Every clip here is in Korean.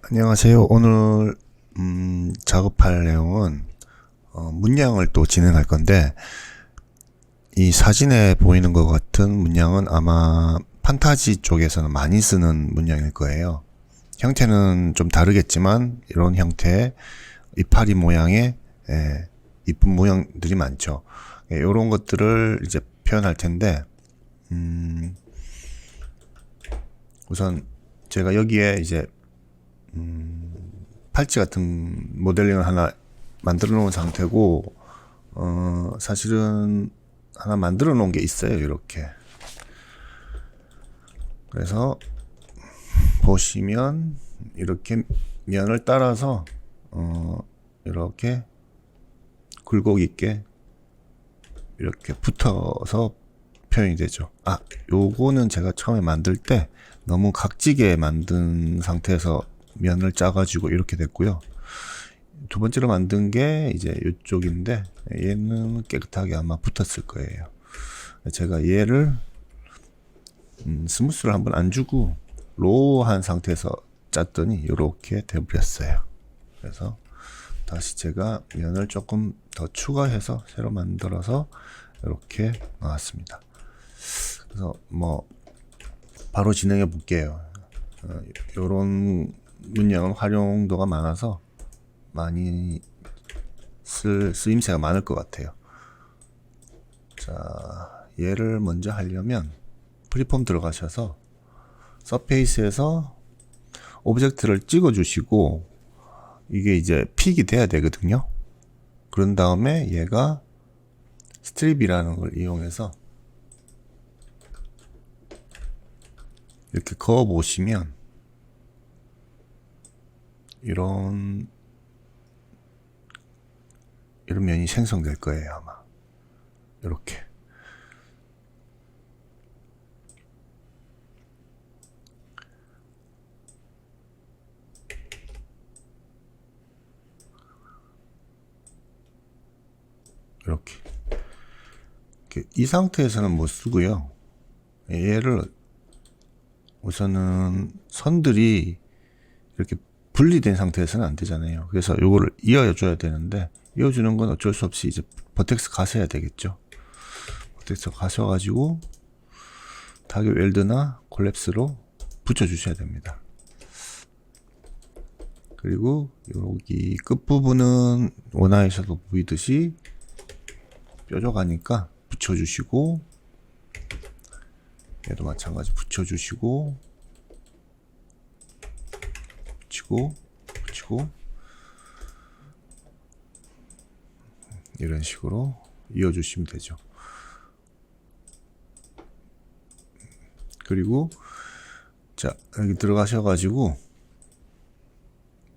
안녕하세요. 오늘 작업할 내용은 문양을 또 진행할 건데, 이 사진에 보이는 것 같은 문양은 아마 판타지 쪽에서는 많이 쓰는 문양일 거예요. 형태는 좀 다르겠지만 이런 형태의 이파리 모양의 이쁜 모양들이 많죠. 이런 것들을 이제 표현할 텐데, 우선 제가 여기에 이제 팔찌 같은 모델링을 하나 만들어 놓은 상태고, 사실은 하나 만들어 놓은 게 있어요. 이렇게. 그래서 보시면 이렇게 면을 따라서 이렇게 굴곡 있게 이렇게 붙어서 표현이 되죠. 요거는 제가 처음에 만들 때 너무 각지게 만든 상태에서 면을 짜가지고 이렇게 됐고요. 두 번째로 만든 게 이제 이쪽인데, 얘는 깨끗하게 아마 붙었을 거예요. 제가 얘를 스무스를 한번 안 주고 로우한 상태에서 짰더니 이렇게 돼버렸어요. 그래서 다시 제가 면을 조금 더 추가해서 새로 만들어서 이렇게 나왔습니다. 그래서 바로 진행해 볼게요. 요런 문양은 활용도가 많아서 많이 쓰임새가 많을 것 같아요. 자, 얘를 먼저 하려면 프리폼 들어가셔서 서페이스에서 오브젝트를 찍어 주시고, 이게 이제 픽이 돼야 되거든요. 그런 다음에 얘가 스트립이라는 걸 이용해서 이렇게 그어 보시면 이런 면이 생성될 거예요. 아마 이렇게. 이렇게. 이 상태에서는 못 쓰고요. 얘를 우선은 선들이 이렇게 분리된 상태에서는 안 되잖아요. 그래서 요거를 이어줘야 되는데, 이어주는 건 어쩔 수 없이 이제 버텍스 가셔야 되겠죠. 버텍스 가셔가지고 타겟 웰드나 콜랩스로 붙여주셔야 됩니다. 그리고 여기 끝부분은 원화에서도 보이듯이 뾰족하니까 붙여주시고, 얘도 마찬가지 붙여주시고, 붙이고 이런 식으로 이어주시면 되죠. 그리고 자, 여기 들어가셔가지고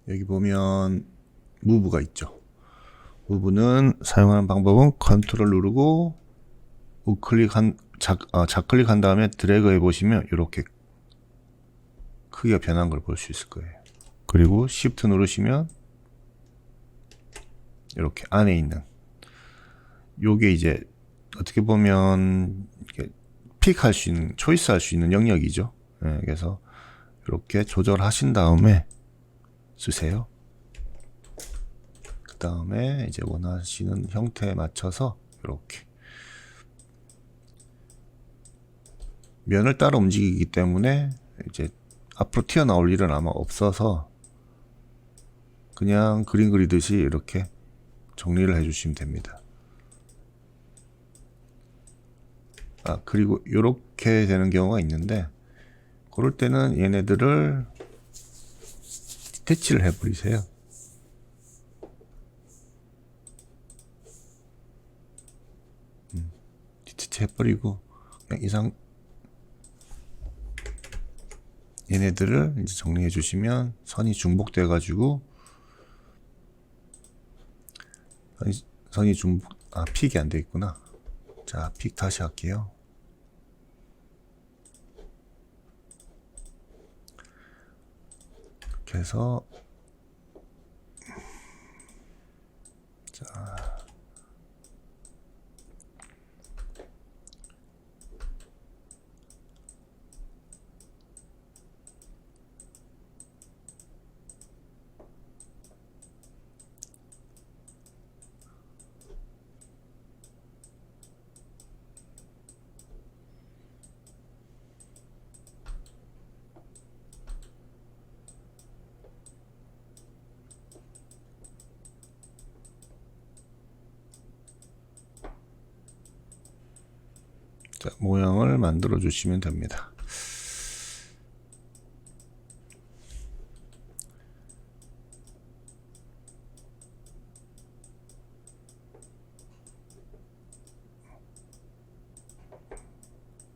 여기 보면 무브가 있죠. 무브는 사용하는 방법은 컨트롤 누르고 우클릭한 좌클릭한 다음에 드래그 해보시면 이렇게 크기가 변한 걸 볼 수 있을 거예요. 그리고 Shift 누르시면 이렇게 안에 있는 요게 이제 어떻게 보면 이렇게 픽할 수 있는, 초이스할 수 있는 영역이죠. 그래서 이렇게 조절하신 다음에 쓰세요. 그 다음에 이제 원하시는 형태에 맞춰서 이렇게 면을 따라 움직이기 때문에 이제 앞으로 튀어나올 일은 아마 없어서 그냥 그림 그리듯이 이렇게 정리를 해주시면 됩니다. 그리고 이렇게 되는 경우가 있는데, 그럴 때는 얘네들을 디태치를 해버리세요. 디태치 해버리고 그냥 얘네들을 이제 정리해 주시면 선이 중복돼 가지고 선이 픽이 안 돼 있구나. 자, 픽 다시 할게요. 이렇게 해서 자, 자, 모양을 만들어 주시면 됩니다.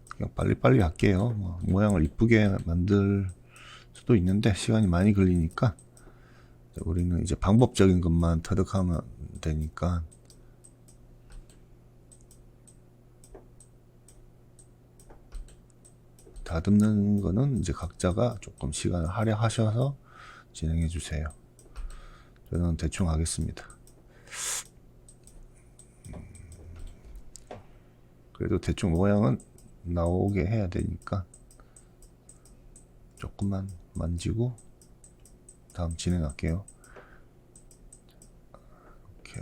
그냥 빨리빨리 할게요. 뭐, 모양을 이쁘게 만들 수도 있는데 시간이 많이 걸리니까 우리는 이제 방법적인 것만 터득하면 되니까. 다듬는 거는 이제 각자가 조금 시간을 할애하셔서 진행해 주세요. 저는 대충 하겠습니다. 그래도 대충 모양은 나오게 해야 되니까 조금만 만지고 다음 진행할게요. 이렇게.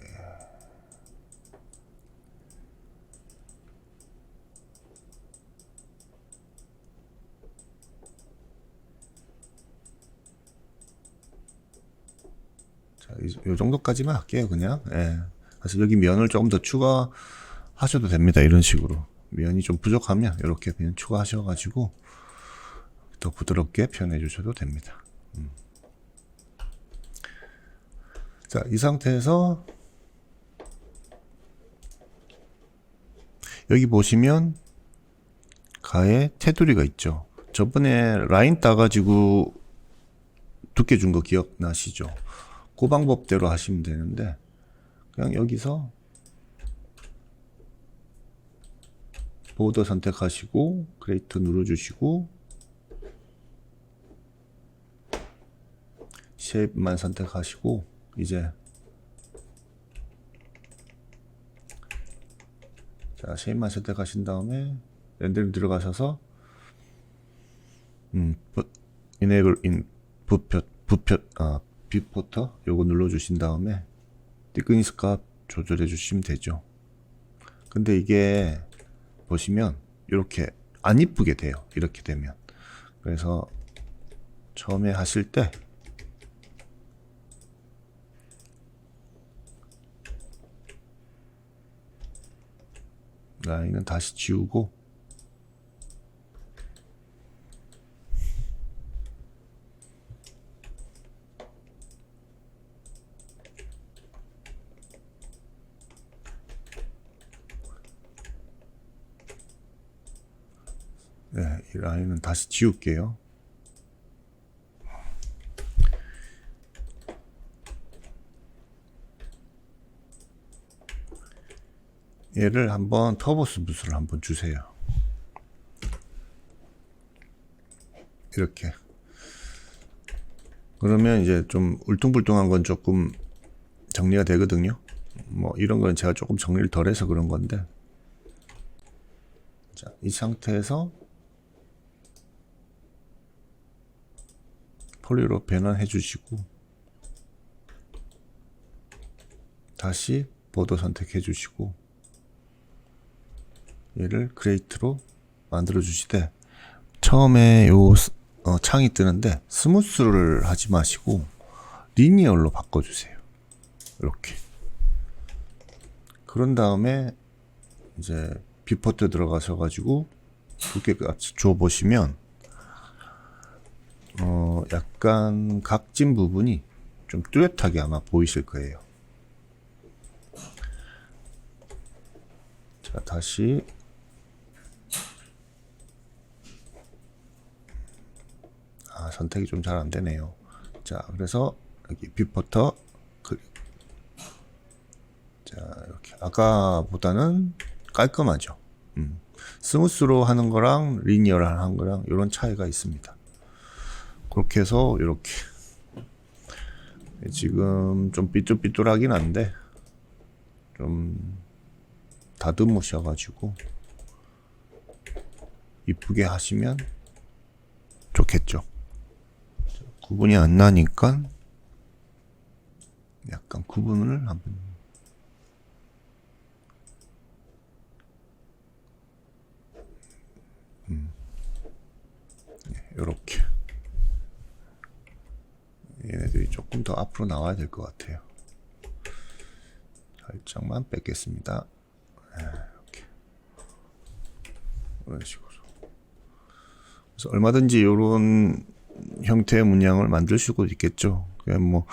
자, 이 정도까지만 할게요, 그냥. 예. 그래서 여기 면을 조금 더 추가하셔도 됩니다. 이런 식으로. 면이 좀 부족하면 이렇게 그냥 추가하셔가지고 더 부드럽게 표현해 주셔도 됩니다. 자, 이 상태에서 여기 보시면 가에 테두리가 있죠. 저번에 라인 따가지고 두께 준 거 기억나시죠? 그 방법대로 하시면 되는데 그냥 여기서 보더 선택하시고 크리에이트 눌러주시고 쉐입만 선택하시고 이제 자, 쉐입만 선택하신 다음에 렌더링 들어가셔서 Enable in 뷰포터 요거 눌러주신 다음에 thickness 값 조절해 주시면 되죠. 근데 이게 보시면 이렇게 안 이쁘게 돼요. 이렇게 되면. 그래서 처음에 하실 때 라인은 다시 지우고 네, 이 라인은 다시 지울게요. 얘를 한번 터보 스무스를 한번 주세요. 이렇게. 그러면 이제 좀 울퉁불퉁한 건 조금 정리가 되거든요. 뭐 이런 건 제가 조금 정리를 덜 해서 그런 건데. 자, 이 상태에서 폴리로 변환해 주시고 다시 보더 선택해 주시고 얘를 크리에이트로 만들어 주시되 처음에 요 창이 뜨는데 스무스를 하지 마시고 리니어로 바꿔 주세요. 이렇게. 그런 다음에 이제 뷰포트 들어가셔 가지고 두께 같이 줘 보시면 약간 각진 부분이 좀 뚜렷하게 아마 보이실 거예요. 자, 다시 선택이 좀 잘 안 되네요. 자, 그래서 여기 뷰포터 자, 이렇게 아까보다는 깔끔하죠. 스무스로 하는 거랑 리니어로 하는 거랑 이런 차이가 있습니다. 그렇게 해서 이렇게 지금 좀 삐뚤삐뚤하긴 한데 좀 다듬으셔가지고 이쁘게 하시면 좋겠죠. 구분이 안 나니까 약간 구분을 한번 이렇게 얘네들이 조금 더 앞으로 나와야 될 것 같아요. 살짝만 뺏겠습니다. 이렇게. 그런 식으로. 그래서 얼마든지 이런 형태의 문양을 만들 수도 있겠죠. 그냥 뭐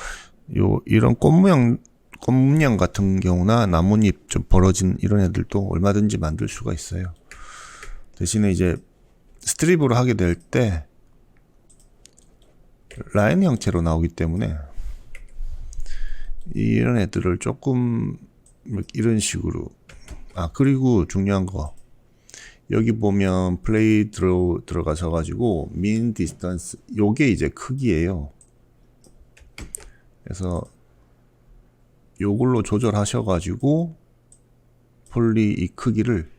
이런 꽃 문양 같은 경우나 나뭇잎 좀 벌어진 이런 애들도 얼마든지 만들 수가 있어요. 대신에 이제 스트립으로 하게 될 때 라인 형태로 나오기 때문에 이런 애들을 조금 이런 식으로. 그리고 중요한 거, 여기 보면 플레이 들어가서 가지고 민 디스턴스, 요게 이제 크기예요. 그래서 요걸로 조절하셔 가지고 폴리 이 크기를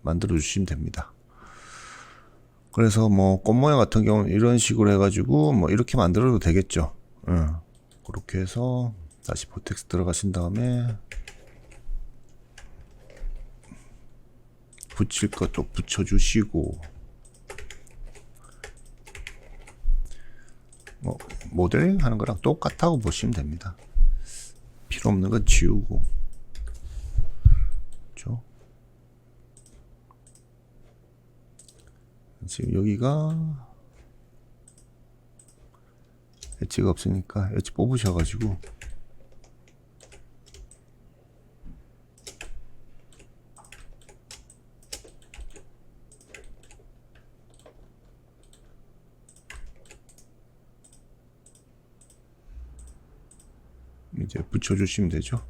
만들어 주시면 됩니다. 그래서 뭐 꽃 모양 같은 경우는 이런 식으로 해가지고 뭐 이렇게 만들어도 되겠죠. 그렇게 해서 다시 보텍스 들어가신 다음에 붙일 것도 붙여주시고, 뭐 모델링 하는 거랑 똑같다고 보시면 됩니다. 필요 없는 건 지우고. 그렇죠? 지금 여기가 엣지가 없으니까 엣지 뽑으셔가지고 이제 붙여주시면 되죠.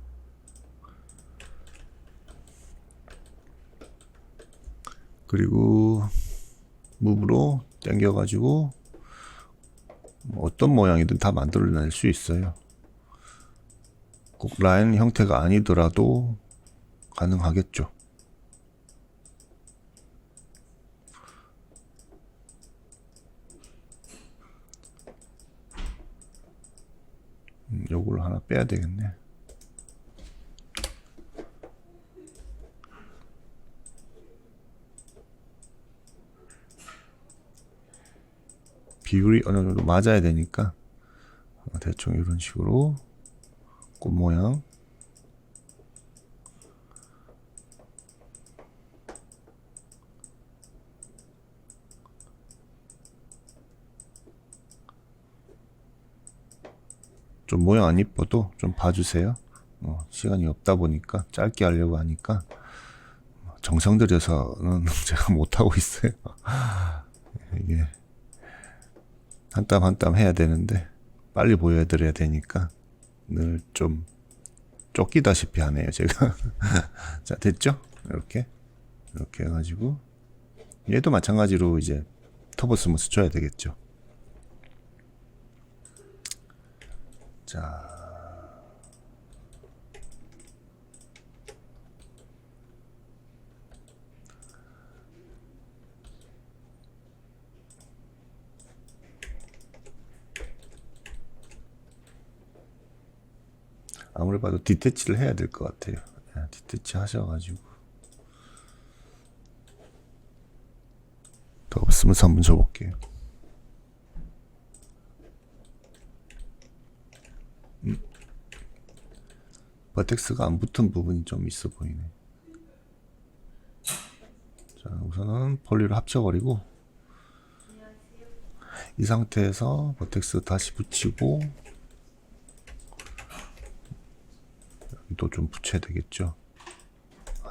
그리고 무브로 당겨가지고 어떤 모양이든 다 만들어낼 수 있어요. 꼭 라인 형태가 아니더라도 가능하겠죠. 요걸 하나 빼야 되겠네. 비율이 어느 정도 맞아야 되니까 대충 이런 식으로 꽃 모양. 좀 모양 안 이뻐도 좀 봐주세요. 시간이 없다 보니까 짧게 하려고 하니까 정성 들여서는 제가 못하고 있어요. 이게 한 땀 한 땀 해야 되는데 빨리 보여드려야 되니까 늘 좀 쫓기다시피 하네요, 제가. 자, 됐죠? 이렇게 해가지고 얘도 마찬가지로 이제 터보 스무스 줘야 되겠죠. 자, 아무리 봐도 디태치를 해야 될 것 같아요. 디태치 하셔가지고 더 스무스 한번 줘볼게요. 버텍스가 안 붙은 부분이 좀 있어 보이네. 자, 우선은 폴리를 합쳐버리고 이 상태에서 버텍스 다시 붙이고, 여기도 좀 붙여야 되겠죠.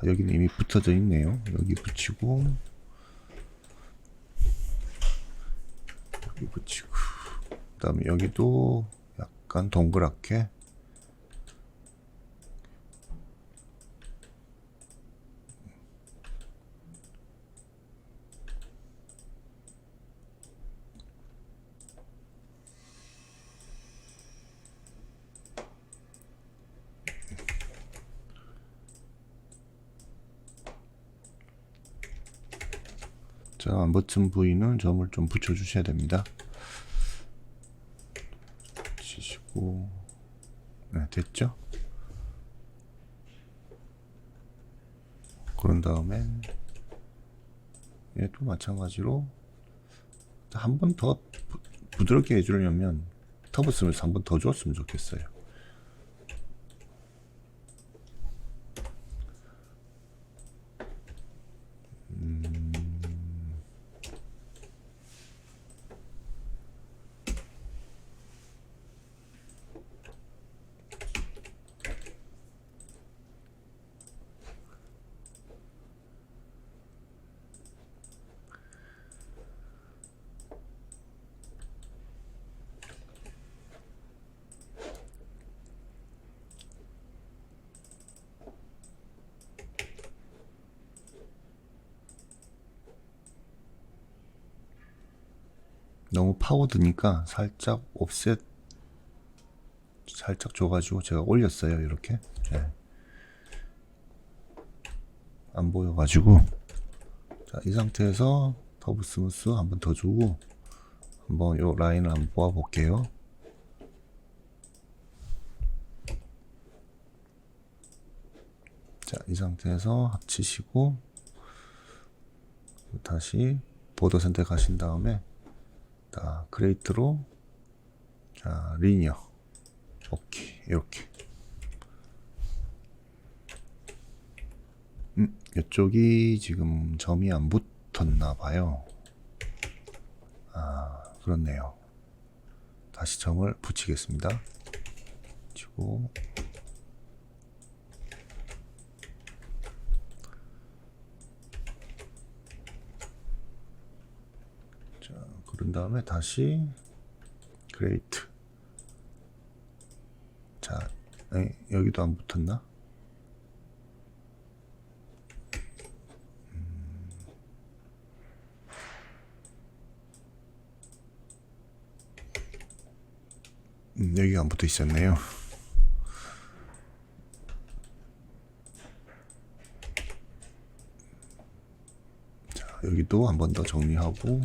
여기는 이미 붙어져 있네요. 여기 붙이고, 여기 붙이고, 그 다음에 여기도 약간 동그랗게. 자, 안 붙은 부위는 점을 좀 붙여주셔야 됩니다. 붙이시고, 네, 됐죠? 그런 다음에 얘도 마찬가지로 한 번 더 부드럽게 해주려면 터보 스무스 한 번 더 줬으면 좋겠어요. 너무 파고드니까 살짝 옵셋 살짝 줘가지고 제가 올렸어요. 이렇게. 네. 안 보여가지고. 자, 이 상태에서 터브 스무스 한 번 더 주고 한번 요 라인을 한번 모아 볼게요. 자, 이 상태에서 합치시고 다시 보더 선택하신 다음에 자, 크레이트로 자, 리니어 오케이. 이렇게 이쪽이 지금 점이 안 붙었나 봐요. 아, 그렇네요. 다시 점을 붙이겠습니다. 치고 자, 그런 다음에 다시 크레이트. 자, 여기도 안 붙었나? 여기가 안 붙어 있었네요. 자, 여기도 한 번 더 정리하고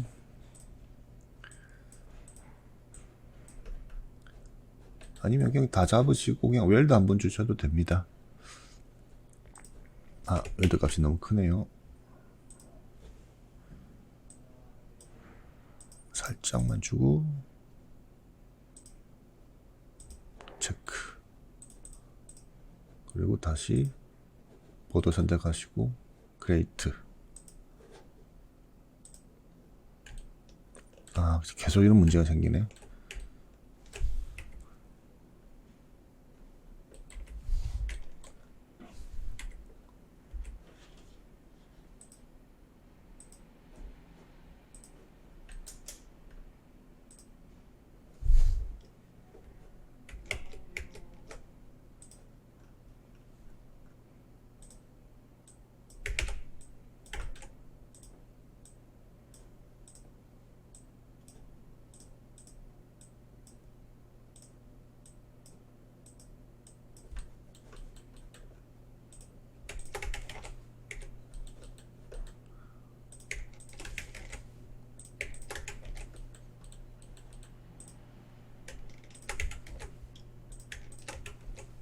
아니면 그냥 다 잡으시고 그냥 웰드 한번 주셔도 됩니다. 아, 웰드 값이 너무 크네요. 살짝만 주고 체크. 그리고 다시 보도 선택하시고 크레이트. 아, 계속 이런 문제가 생기네.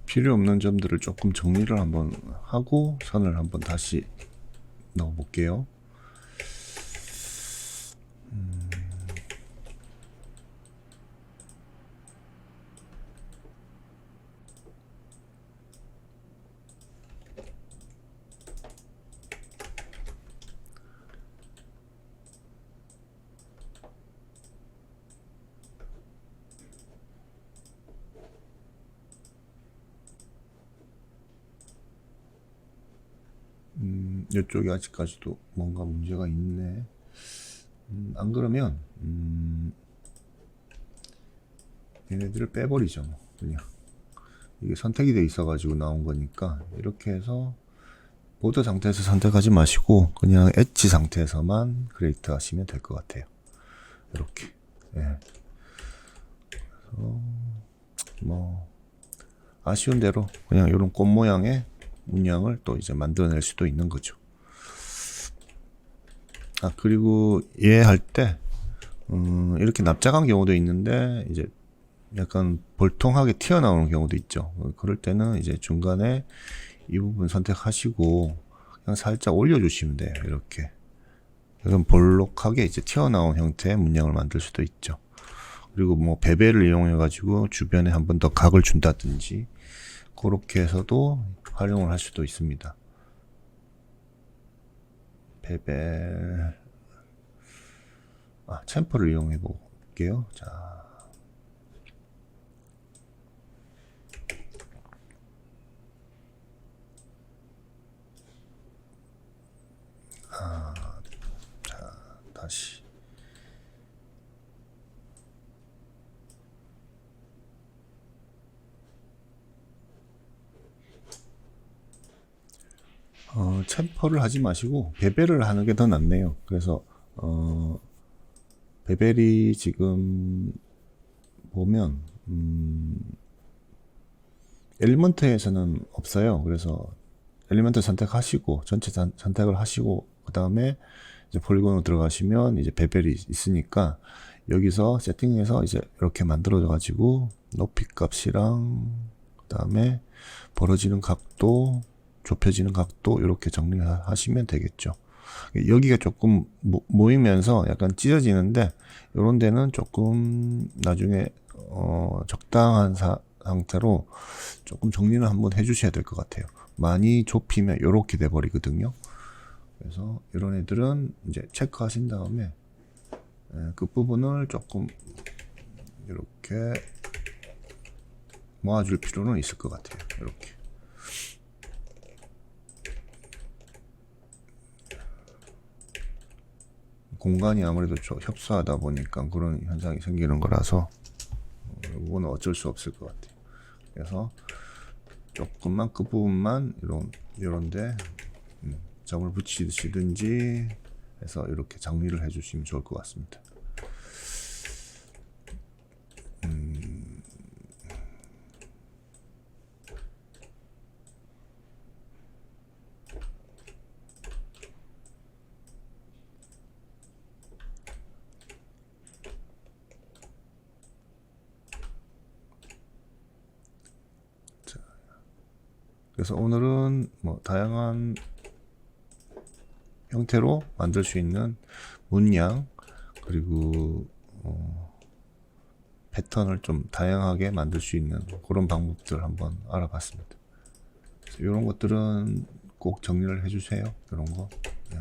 필요 없는 점들을 조금 정리를 한번 하고 선을 한번 다시 넣어 볼게요. 이쪽이 아직까지도 뭔가 문제가 있네. 안 그러면 얘네들을 빼버리죠. 뭐 그냥 이게 선택이 돼 있어가지고 나온 거니까 이렇게 해서 보드 상태에서 선택하지 마시고 그냥 엣지 상태에서만 크리에이트 하시면 될 것 같아요. 이렇게. 예. 그래서 뭐 아쉬운 대로 그냥 이런 꽃 모양의 문양을 또 이제 만들어낼 수도 있는 거죠. 아, 그리고 얘 할 때 이렇게 납작한 경우도 있는데 이제 약간 볼통하게 튀어나오는 경우도 있죠. 그럴 때는 이제 중간에 이 부분 선택하시고 그냥 살짝 올려주시면 돼요. 이렇게. 그럼 볼록하게 이제 튀어나온 형태의 문양을 만들 수도 있죠. 그리고 뭐 베벨을 이용해 가지고 주변에 한 번 더 각을 준다든지 그렇게 해서도 활용을 할 수도 있습니다. 베벨, 아, 챔퍼를 이용해 볼게요. 자, 다시. 챔퍼를 하지 마시고 베벨을 하는 게 더 낫네요. 그래서 베벨이 지금 보면 엘리먼트에서는 없어요. 그래서 엘리먼트 선택하시고 전체 선택을 하시고 그 다음에 이제 폴리곤으로 들어가시면 이제 베벨이 있으니까 여기서 세팅해서 이제 이렇게 만들어져 가지고 높이 값이랑 그 다음에 벌어지는 각도, 좁혀지는 각도 이렇게 정리하시면 되겠죠. 여기가 조금 모이면서 약간 찢어지는데 이런 데는 조금 나중에 적당한 상태로 조금 정리를 한번 해주셔야 될 것 같아요. 많이 좁히면 이렇게 돼 버리거든요. 그래서 이런 애들은 이제 체크하신 다음에 그 부분을 조금 이렇게 모아줄 필요는 있을 것 같아요. 이렇게. 공간이 아무래도 좀 협소하다 보니까 그런 현상이 생기는 거라서 이거는 어쩔 수 없을 것 같아요. 그래서 조금만 그 부분만 이런데 점을 붙이시든지 해서 이렇게 정리를 해주시면 좋을 것 같습니다. 그래서 오늘은 뭐 다양한 형태로 만들 수 있는 문양 그리고 패턴을 좀 다양하게 만들 수 있는 그런 방법들 한번 알아봤습니다. 이런 것들은 꼭 정리를 해주세요. 이런 거. 네.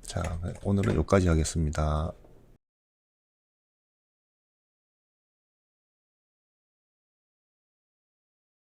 자, 오늘은 여기까지 하겠습니다.